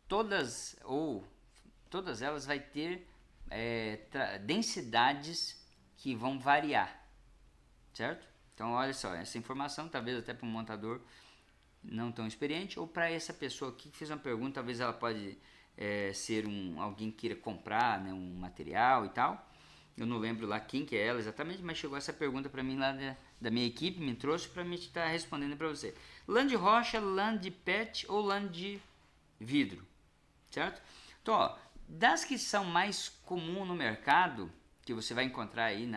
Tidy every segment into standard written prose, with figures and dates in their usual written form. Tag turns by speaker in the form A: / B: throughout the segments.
A: todas elas vai ter densidades que vão variar, certo? Então olha só, essa informação talvez até para um montador não tão experiente, ou para essa pessoa aqui que fez uma pergunta, talvez ela pode ser alguém que queira comprar, né, um material e tal. Eu não lembro lá quem que é ela exatamente, mas chegou essa pergunta para mim lá da minha equipe, me trouxe para mim estar respondendo para você. Lã de rocha, lã de PET ou lã de vidro, certo? Então, ó, das que são mais comuns no mercado, que você vai encontrar aí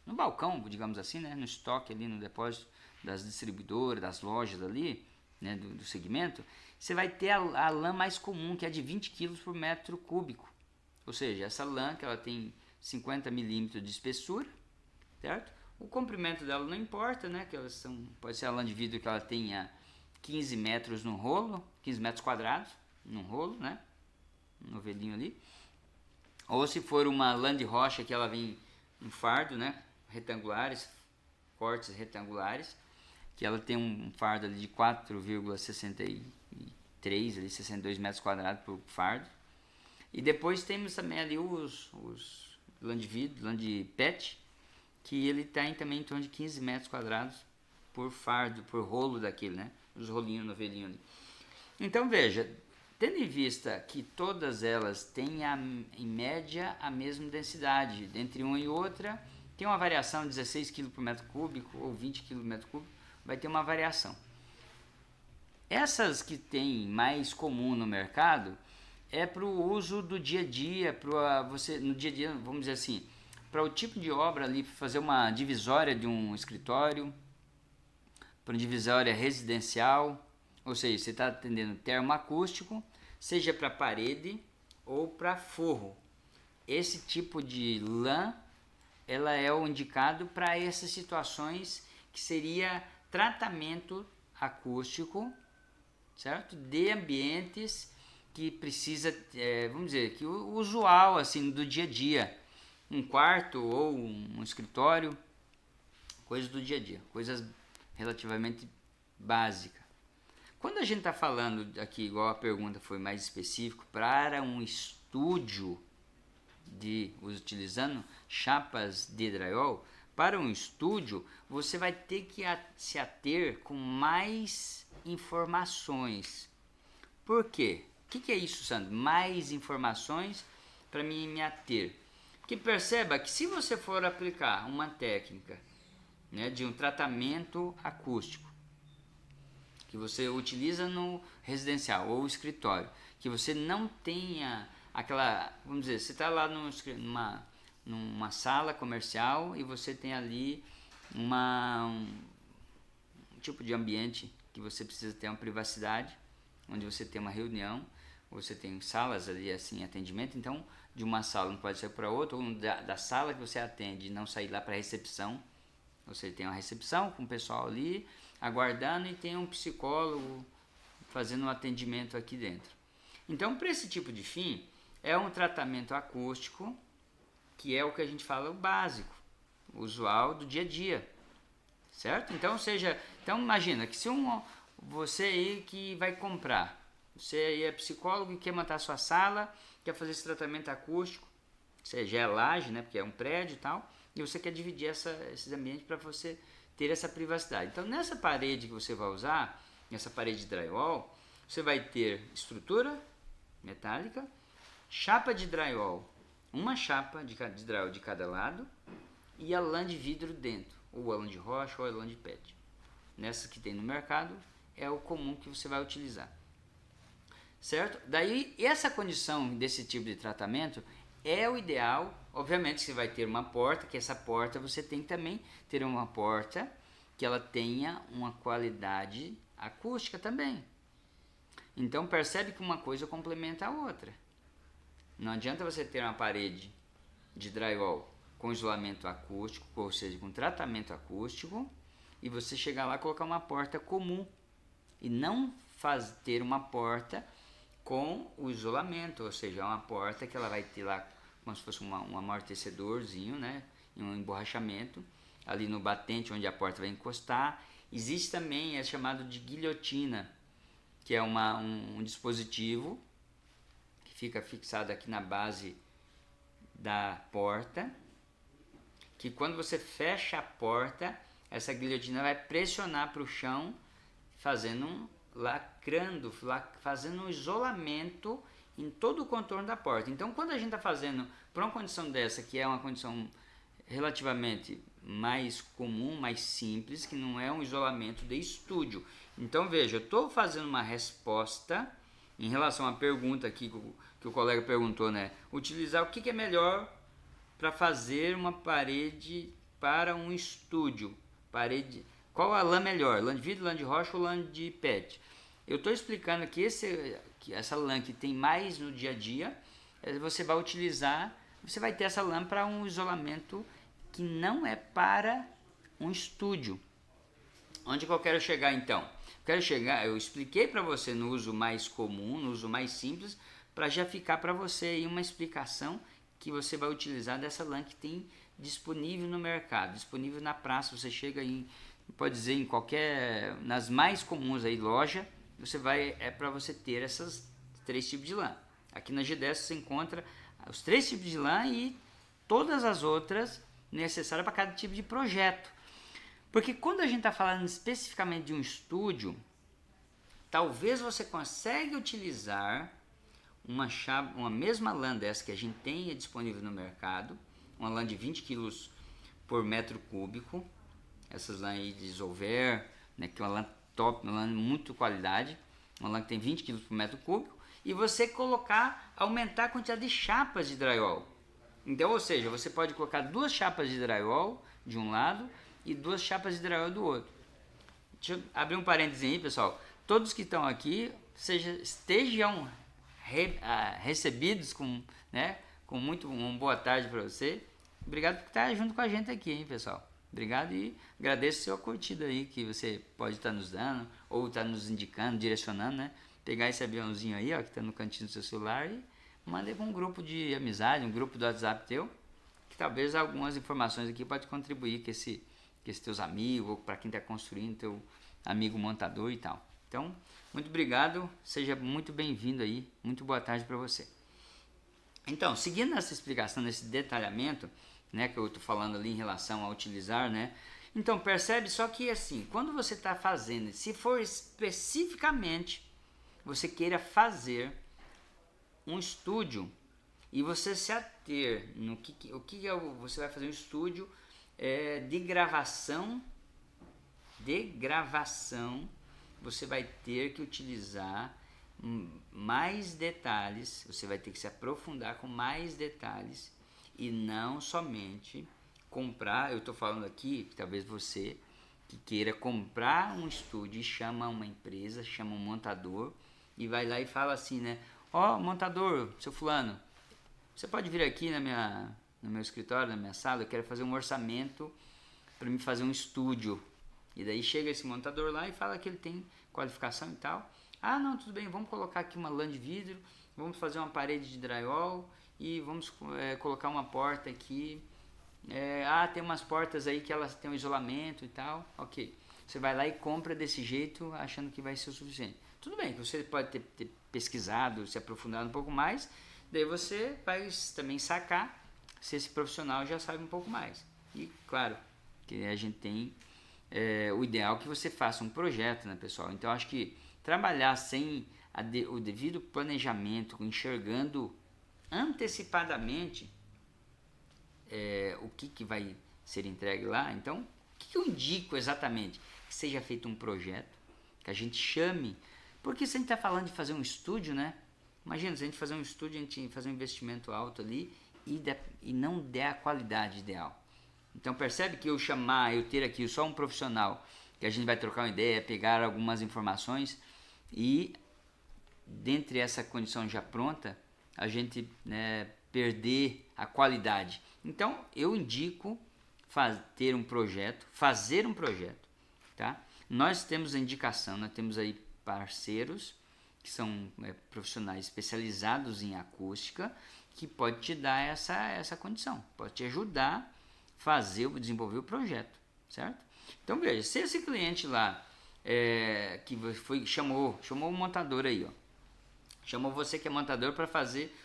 A: no balcão, digamos assim, né, no estoque ali no depósito das distribuidoras, das lojas ali, né, do segmento, você vai ter a lã mais comum, que é de 20 kg por metro cúbico. Ou seja, essa lã que ela tem 50 milímetros de espessura, certo? O comprimento dela não importa, né? Que elas pode ser a lã de vidro que ela tenha 15 metros no rolo, 15 metros quadrados no rolo, né? Um novelinho ali. Ou se for uma lã de rocha que ela vem em fardo, né? Retangulares, cortes retangulares, que ela tem um fardo ali de 4,63, ali 62 metros quadrados por fardo. E depois temos também ali os lã de vidro, lã de PET, que ele tem também em torno de 15 metros quadrados por fardo, por rolo daquele, né? Os rolinhos, novelinho ali. Então veja, tendo em vista que todas elas têm em média a mesma densidade, entre uma e outra, tem uma variação de 16 kg por metro cúbico ou 20 kg por metro cúbico, vai ter uma variação. Essas que tem mais comum no mercado é para o uso do dia a dia, para você no dia a dia, vamos dizer assim, para o tipo de obra ali, fazer uma divisória de um escritório, para uma divisória residencial, ou seja, você está atendendo termoacústico, seja para parede ou para forro. Esse tipo de lã, ela é o indicado para essas situações que seria tratamento acústico, certo? De ambientes que precisa, vamos dizer, que o usual assim do dia a dia, um quarto ou um escritório, coisas do dia a dia, coisas relativamente básicas. Quando a gente está falando aqui, igual a pergunta foi mais específico, para um estúdio utilizando chapas de drywall, para um estúdio você vai ter que se ater com mais informações. Por quê? O que é isso, Sandro? Mais informações para mim me ater. Porque perceba que se você for aplicar uma técnica, né, de um tratamento acústico, que você utiliza no residencial ou escritório, que você não tenha aquela, vamos dizer, você está lá numa sala comercial e você tem ali um tipo de ambiente que você precisa ter uma privacidade, onde você tem uma reunião, você tem salas ali assim, atendimento, então de uma sala não pode sair para outra, ou da sala que você atende não sair lá para a recepção. Você tem uma recepção com o pessoal ali aguardando e tem um psicólogo fazendo um atendimento aqui dentro. Então, para esse tipo de fim, é um tratamento acústico, que é o que a gente fala o básico, o usual do dia a dia, certo? Então, então imagina que se você aí que vai comprar, você aí é psicólogo e quer montar a sua sala, quer fazer esse tratamento acústico, seja é laje, né, porque é um prédio e tal, e você quer dividir esses ambientes para você ter essa privacidade. Então, nessa parede que você vai usar, nessa parede de drywall, você vai ter estrutura metálica, chapa de drywall, uma chapa de drywall de cada lado e a lã de vidro dentro, ou a lã de rocha ou a lã de PET. Nessa que tem no mercado é o comum que você vai utilizar, certo? Daí essa condição desse tipo de tratamento é o ideal. Obviamente você vai ter uma porta, que essa porta você tem que também ter uma porta que ela tenha uma qualidade acústica também. Então percebe que uma coisa complementa a outra. Não adianta você ter uma parede de drywall com isolamento acústico, ou seja, com tratamento acústico, e você chegar lá e colocar uma porta comum e não ter uma porta com o isolamento, ou seja, uma porta que ela vai ter lá como se fosse um amortecedorzinho, né, um emborrachamento ali no batente onde a porta vai encostar. Existe também, é chamado de guilhotina, que é um dispositivo que fica fixado aqui na base da porta, que quando você fecha a porta, essa guilhotina vai pressionar para o chão, lacrando, fazendo um isolamento em todo o contorno da porta. Então, quando a gente está fazendo para uma condição dessa, que é uma condição relativamente mais comum, mais simples, que não é um isolamento de estúdio. Então, veja, eu estou fazendo uma resposta em relação à pergunta aqui que o colega perguntou, né? Utilizar o que é melhor para fazer uma parede para um estúdio. Qual a lã melhor? Lã de vidro, lã de rocha ou lã de PET? Eu estou explicando que essa lã que tem mais no dia a dia, você vai utilizar, você vai ter essa lã para um isolamento que não é para um estúdio. Onde que eu quero chegar então? Eu expliquei para você no uso mais comum, no uso mais simples, para já ficar para você aí uma explicação que você vai utilizar dessa lã que tem disponível no mercado, disponível na praça. Você chega em, pode dizer, em qualquer, nas mais comuns aí, loja, é para você ter essas 3 tipos de lã. Aqui na G10 você encontra os 3 tipos de lã e todas as outras necessárias para cada tipo de projeto. Porque quando a gente está falando especificamente de um estúdio, talvez você consiga utilizar uma mesma lã dessa que a gente tem disponível no mercado, uma lã de 20 kg por metro cúbico, essas lãs aí de Isover, né, que é uma lã top, uma lã de muita qualidade, uma lã que tem 20 kg por metro cúbico, e você aumentar a quantidade de chapas de drywall. Então, ou seja, você pode colocar 2 chapas de drywall de um lado e 2 chapas de drywall do outro. Deixa eu abrir um parênteses aí, pessoal. Todos que estão aqui estejam recebidos com muito uma boa tarde para você. Obrigado por estar junto com a gente aqui, hein, pessoal. Obrigado e agradeço a sua curtida aí que você pode estar nos dando ou estar nos indicando, direcionando, né? Pegar esse aviãozinho aí, ó, que está no cantinho do seu celular e mandar para um grupo de amizade, um grupo do WhatsApp teu, que talvez algumas informações aqui podem contribuir com esses teus amigos ou para quem está construindo, teu amigo montador e tal. Então, muito obrigado, seja muito bem-vindo aí, muito boa tarde para você. Então, seguindo essa explicação, nesse detalhamento, né, que eu estou falando ali em relação a utilizar, né? Então, percebe só que assim, quando você está fazendo, se for especificamente, você queira fazer um estúdio e você se ater no você vai fazer um estúdio de gravação, você vai ter que utilizar mais detalhes, você vai ter que se aprofundar com mais detalhes e não somente comprar. Eu estou falando aqui que talvez você que queira comprar um estúdio e chama uma empresa, chama um montador e vai lá e fala assim, né? Ó, montador, seu fulano, você pode vir aqui no meu escritório, na minha sala, eu quero fazer um orçamento para me fazer um estúdio. E daí chega esse montador lá e fala que ele tem qualificação e tal. Ah, não, tudo bem, vamos colocar aqui uma lã de vidro, vamos fazer uma parede de drywall e vamos colocar uma porta aqui. Tem umas portas aí que elas têm um isolamento e tal. Ok, você vai lá e compra desse jeito achando que vai ser o suficiente. Tudo bem, você pode ter pesquisado, se aprofundado um pouco mais, daí você vai também sacar se esse profissional já sabe um pouco mais. E claro, que a gente tem o ideal que você faça um projeto, né, pessoal? Então acho que trabalhar sem o devido planejamento, enxergando antecipadamente o que vai ser entregue lá. Então, o que eu indico exatamente? Que seja feito um projeto, que a gente chame, porque se a gente está falando de fazer um estúdio, né? Imagina, se a gente fazer um estúdio, a gente fazer um investimento alto ali e não der a qualidade ideal. Então percebe que eu ter aqui só um profissional, que a gente vai trocar uma ideia, pegar algumas informações e dentre essa condição já pronta, a gente perder a qualidade. Então eu indico fazer um projeto, tá? Nós temos a indicação, nós temos aí parceiros que são profissionais especializados em acústica, que pode te dar essa condição, pode te ajudar a desenvolver o projeto, certo? Então veja, se esse cliente lá chamou o montador aí, ó. Chamou você que é montador para fazer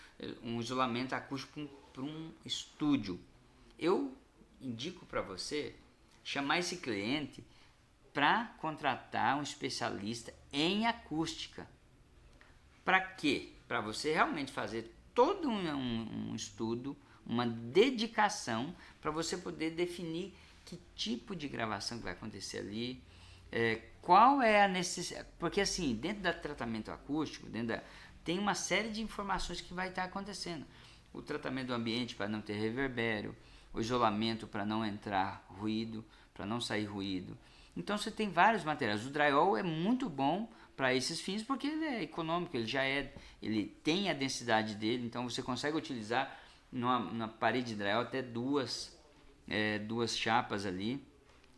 A: um isolamento acústico para um estúdio. Eu indico para você chamar esse cliente para contratar um especialista em acústica. Para quê? Para você realmente fazer todo um estudo, uma dedicação para você poder definir que tipo de gravação que vai acontecer ali, qual é a necessidade, porque assim, dentro do tratamento acústico, tem uma série de informações que vai estar acontecendo. O tratamento do ambiente para não ter reverbério, o isolamento para não entrar ruído, para não sair ruído. Então você tem vários materiais. O drywall é muito bom para esses fins porque ele é econômico, ele tem a densidade dele, então você consegue utilizar na parede de drywall até duas chapas ali,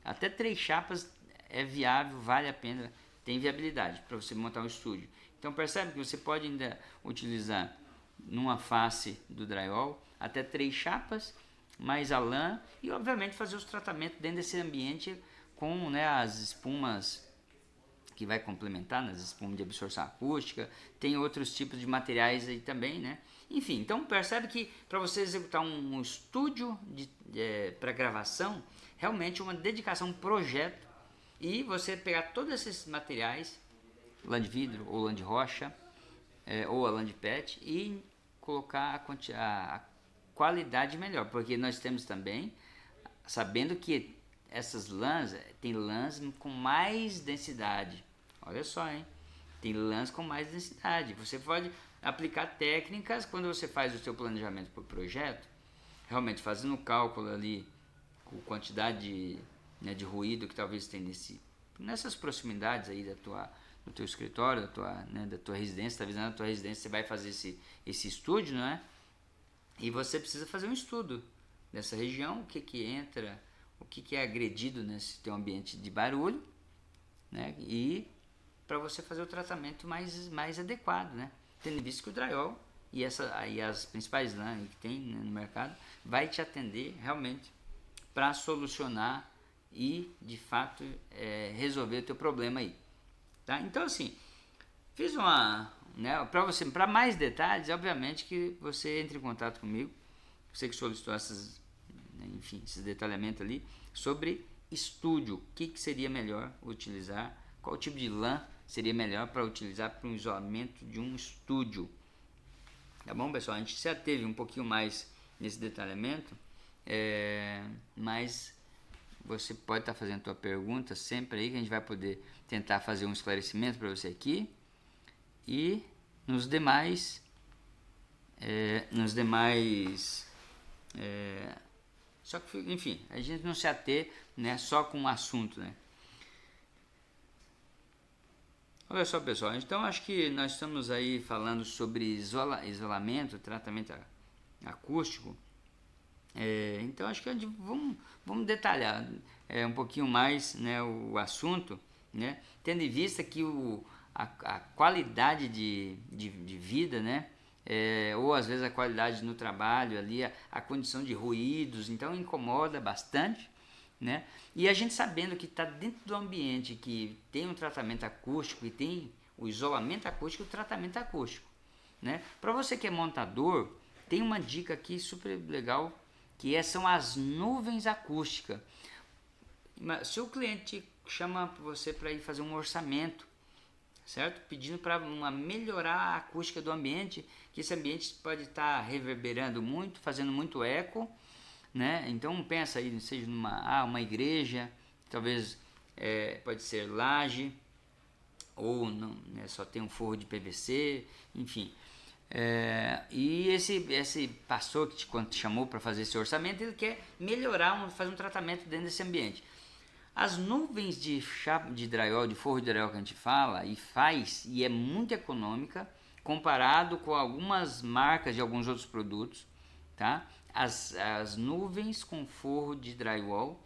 A: até 3 chapas é viável, vale a pena, tem viabilidade para você montar um estúdio. Então percebe que você pode ainda utilizar numa face do drywall até 3 chapas, mais a lã e obviamente fazer os tratamentos dentro desse ambiente com as espumas que vai complementar, nas espumas de absorção acústica, tem outros tipos de materiais aí também, né? Enfim, então percebe que para você executar um estúdio para gravação, realmente uma dedicação, um projeto, e você pegar todos esses materiais, lã de vidro ou lã de rocha, ou a lã de PET, e colocar a qualidade melhor, porque nós temos também, sabendo que essas lãs, tem lãs com mais densidade, olha só, hein? Tem lãs com mais densidade, você pode aplicar técnicas quando você faz o seu planejamento para o projeto, realmente fazendo o cálculo ali, com quantidade de ruído que talvez tenha nessas proximidades aí do teu escritório, da tua residência, está visando a tua residência, você vai fazer esse estúdio, não é? E você precisa fazer um estudo dessa região, o que entra, o que é agredido nesse teu ambiente de barulho, né? E para você fazer o tratamento mais adequado, né? Tendo visto que o drywall e as principais lãs que tem no mercado vai te atender realmente para solucionar e de fato resolver o teu problema aí, tá? Então assim, fiz para mais detalhes, obviamente que você entre em contato comigo, você que solicitou esses detalhamentos ali sobre estúdio, o que seria melhor utilizar, qual tipo de lã seria melhor para utilizar para um isolamento de um estúdio, tá bom, pessoal? A gente já teve um pouquinho mais nesse detalhamento, mas você pode estar fazendo a tua pergunta sempre aí, que a gente vai poder tentar fazer um esclarecimento para você aqui, e nos demais só que, enfim, a gente não se ater, né, só com um assunto, né? Olha só, pessoal, então acho que nós estamos aí falando sobre isolamento, tratamento acústico. Então acho que a gente vamos detalhar um pouquinho mais, né, o assunto, né, tendo em vista que a qualidade de vida, né, ou às vezes a qualidade no trabalho ali, a condição de ruídos, então incomoda bastante, né? E a gente sabendo que está dentro do ambiente que tem um tratamento acústico e tem o isolamento acústico e o tratamento acústico, né? Para você que é montador, tem uma dica aqui super legal, que são as nuvens acústicas. Se o cliente chama você para ir fazer um orçamento, certo? Pedindo para melhorar a acústica do ambiente, que esse ambiente pode estar reverberando muito, fazendo muito eco, né? Então pensa aí, seja uma igreja, talvez pode ser laje, ou não, né, só tem um forro de PVC, enfim. E esse pastor que te chamou para fazer esse orçamento, ele quer melhorar, fazer um tratamento dentro desse ambiente. As nuvens de drywall, de forro de drywall que a gente fala e faz, e é muito econômica comparado com algumas marcas de alguns outros produtos, tá? As nuvens com forro de drywall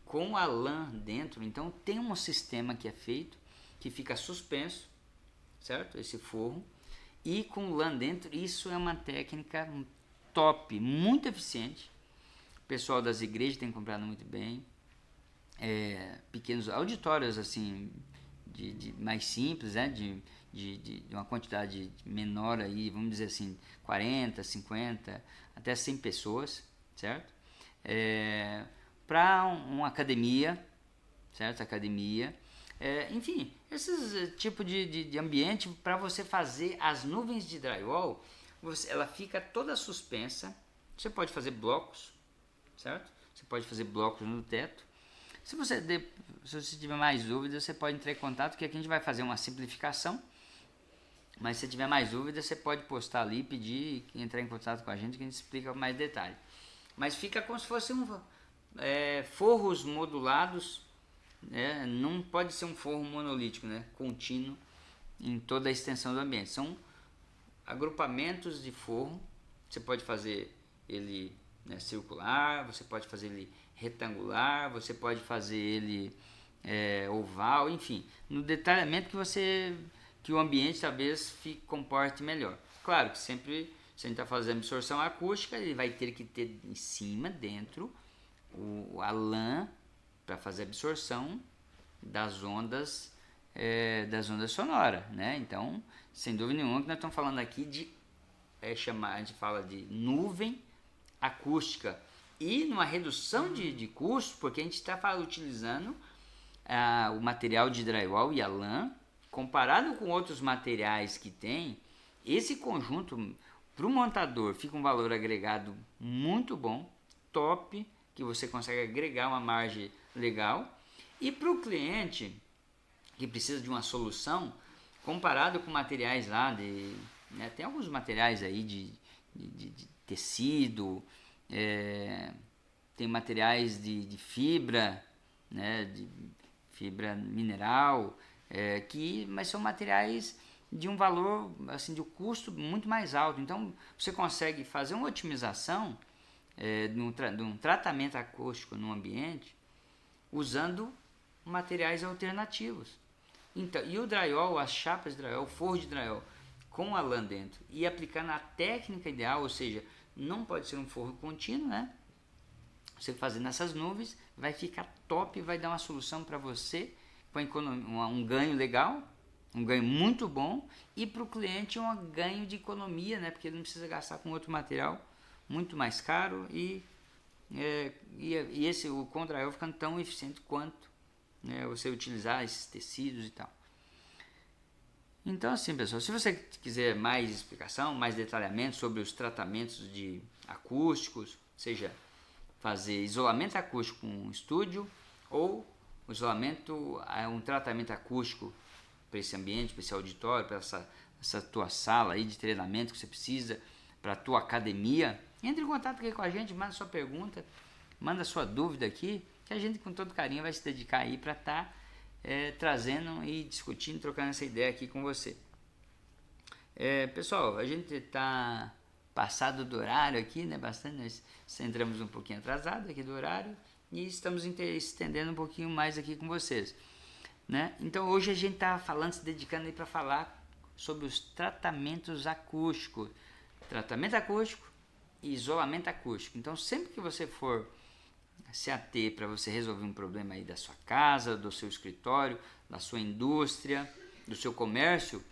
A: com a lã dentro, então tem um sistema que é feito que fica suspenso, certo? Esse forro, e com lã dentro. Isso é uma técnica top, muito eficiente. O pessoal das igrejas tem comprado muito bem. pequenos auditórios assim de mais simples, né? De uma quantidade menor aí, vamos dizer assim, 40, 50, até 100 pessoas, certo? Para uma academia, certo? Academia, enfim, esses tipo de ambiente para você fazer as nuvens de drywall, ela fica toda suspensa. Você pode fazer blocos, certo? Você pode fazer blocos no teto. Se você tiver mais dúvidas, você pode entrar em contato, que aqui a gente vai fazer uma simplificação. Mas se tiver mais dúvidas, você pode postar ali, pedir, entrar em contato com a gente, que a gente explica mais detalhe. Mas fica como se fosse forros modulados, né? Não pode ser um forro monolítico, né? Contínuo em toda a extensão do ambiente. São agrupamentos de forro. Você pode fazer ele, né, circular, você pode fazer ele retangular, você pode fazer ele oval, enfim, no detalhamento que o ambiente talvez comporte melhor. Claro que sempre, se a gente está fazendo absorção acústica, ele vai ter que ter em cima, dentro, a lã para fazer absorção das ondas sonoras, né? Então, sem dúvida nenhuma, que nós estamos falando aqui a gente fala de nuvem acústica e numa redução de custo, porque a gente está utilizando o material de drywall e a lã, comparado com outros materiais que tem, esse conjunto para o montador fica um valor agregado muito bom, top, que você consegue agregar uma margem legal, e para o cliente que precisa de uma solução, comparado com materiais lá né, tem alguns materiais aí de tecido, tem materiais de fibra, né, de fibra mineral, mas são materiais de um valor, assim, de um custo muito mais alto. Então você consegue fazer uma otimização de um tratamento acústico no ambiente usando materiais alternativos. Então, e o drywall, as chapas de drywall, o forro de drywall com a lã dentro e aplicando a técnica ideal, ou seja, não pode ser um forro contínuo, né? Você fazendo essas nuvens vai ficar top, vai dar uma solução para você com um ganho legal, um ganho muito bom, e para o cliente um ganho de economia, né? Porque ele não precisa gastar com outro material muito mais caro e o com drywall ficando tão eficiente quanto, né, você utilizar esses tecidos e tal. Então, assim, pessoal, se você quiser mais explicação, mais detalhamento sobre os tratamentos acústicos, seja fazer isolamento acústico com um estúdio ou um tratamento acústico para esse ambiente, para esse auditório, para essa tua sala aí de treinamento que você precisa, para a tua academia, entre em contato aqui com a gente, manda sua pergunta, manda sua dúvida aqui, que a gente com todo carinho vai se dedicar aí para estar trazendo e discutindo, trocando essa ideia aqui com você. Pessoal, a gente está passado do horário aqui, né? Bastante, nós entramos um pouquinho atrasado aqui do horário e estamos estendendo um pouquinho mais aqui com vocês, né? Então hoje a gente está se dedicando aí para falar sobre os tratamentos acústicos, tratamento acústico e isolamento acústico. Então sempre que você for se ater para você resolver um problema aí da sua casa, do seu escritório, da sua indústria, do seu comércio,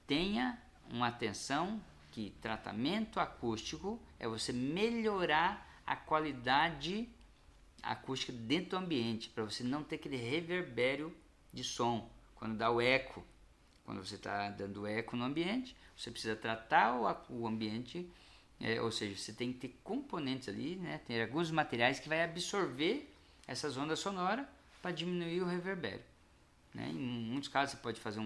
A: tenha uma atenção que tratamento acústico é você melhorar a qualidade acústica dentro do ambiente, para você não ter aquele reverbério de som, quando dá o eco. Quando você está dando eco no ambiente, você precisa tratar o ambiente, ou seja, você tem que ter componentes ali, né? Tem alguns materiais que vai absorver essas ondas sonoras para diminuir o reverbério, né? Em muitos casos você pode fazer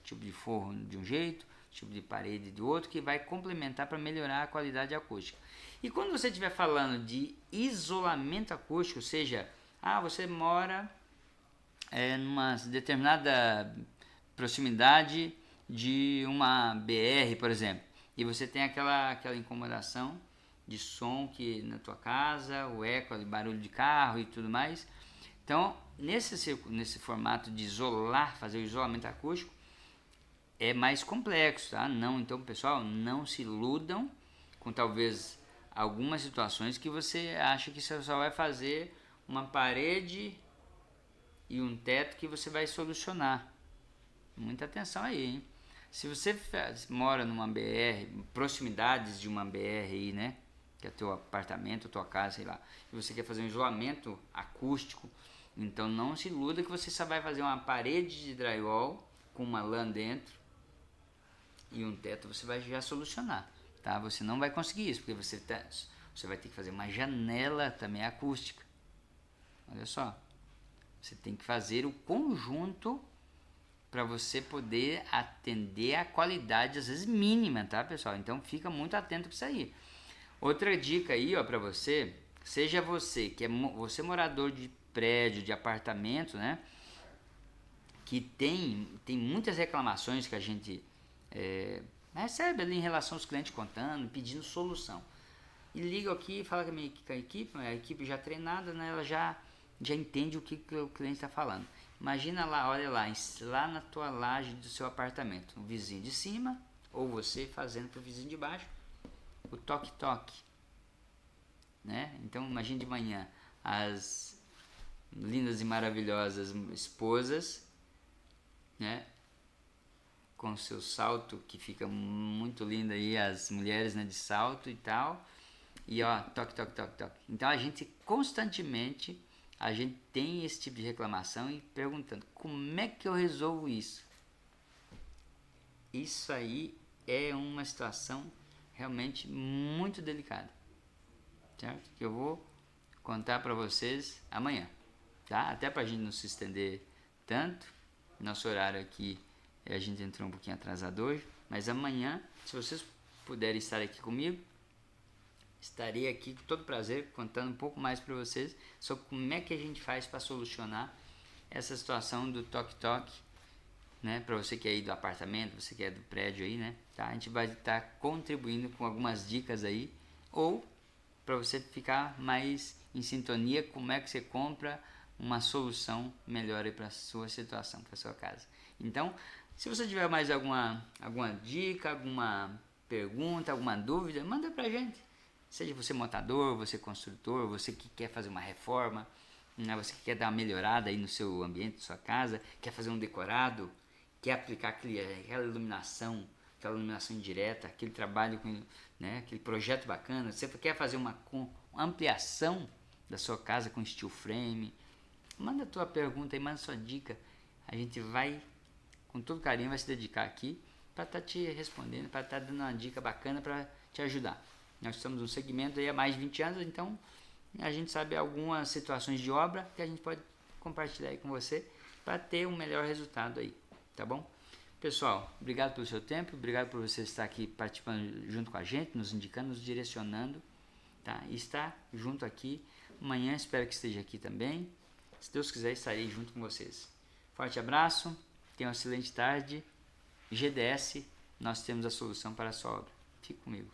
A: tipo de forro de um jeito, tipo de parede de outro, que vai complementar para melhorar a qualidade acústica. E quando você estiver falando de isolamento acústico, ou seja, você mora numa determinada proximidade de uma BR, por exemplo, e você tem aquela incomodação de som que na tua casa, o eco, o barulho de carro e tudo mais. Então, nesse formato de fazer o isolamento acústico, é mais complexo, tá? Então, pessoal, não se iludam com talvez algumas situações que você acha que você só vai fazer uma parede e um teto que você vai solucionar. Muita atenção aí, hein? Se você mora numa BR, proximidades de uma BR aí, né? Que é teu apartamento, tua casa, sei lá, e você quer fazer um isolamento acústico, então não se iluda que você só vai fazer uma parede de drywall com uma lã dentro e um teto, você vai já solucionar, tá? Você não vai conseguir isso, porque você vai ter que fazer uma janela também acústica. Olha só, você tem que fazer o conjunto para você poder atender a qualidade, às vezes mínima, tá, pessoal? Então fica muito atento com isso aí. Outra dica aí, ó, para você, seja você que é você morador de prédio, de apartamento, né? Que tem muitas reclamações que a gente recebe ali em relação aos clientes contando, pedindo solução. E liga aqui e fala com a equipe já treinada, né? Ela já entende o que o cliente está falando. Imagina lá, olha lá na tua laje do seu apartamento, o vizinho de cima ou você fazendo para o vizinho de baixo o toque-toque, né? Então imagine de manhã as lindas e maravilhosas esposas, né? Com seu salto que fica muito lindo aí, as mulheres, né, de salto e tal, e ó, toque, toque, toque, toque. Então a gente constantemente tem esse tipo de reclamação e perguntando como é que eu resolvo isso. Isso aí é uma situação realmente muito delicada, certo? Que eu vou contar para vocês amanhã, tá? Até para a gente não se estender tanto. Nosso horário aqui, a gente entrou um pouquinho atrasado hoje, mas amanhã, se vocês puderem estar aqui comigo, estarei aqui com todo prazer contando um pouco mais para vocês sobre como é que a gente faz para solucionar essa situação do toque-toque, né? Para você que é aí do apartamento, você que é do prédio aí, né? Tá? A gente vai estar contribuindo com algumas dicas aí, ou para você ficar mais em sintonia como é que você compra uma solução melhor aí para a sua situação, para a sua casa. Então, se você tiver mais alguma dica, alguma pergunta, alguma dúvida, manda pra gente. Seja você montador, você construtor, você que quer fazer uma reforma, né? Você que quer dar uma melhorada aí no seu ambiente, na sua casa, quer fazer um decorado, quer aplicar aquela iluminação indireta, aquele trabalho com, né, aquele projeto bacana, você quer fazer uma ampliação da sua casa com steel frame, manda a tua pergunta aí, manda a sua dica, a gente vai, com todo carinho, vai se dedicar aqui para estar te respondendo, para estar dando uma dica bacana para te ajudar. Nós estamos no segmento aí há mais de 20 anos, então a gente sabe algumas situações de obra que a gente pode compartilhar aí com você para ter um melhor resultado aí, tá bom? Pessoal, obrigado pelo seu tempo, obrigado por você estar aqui participando junto com a gente, nos indicando, nos direcionando, tá? E estar junto aqui. Amanhã espero que esteja aqui também. Se Deus quiser, estarei junto com vocês. Forte abraço, tenha uma excelente tarde. GDS, nós temos a solução para a sua obra. Fique comigo.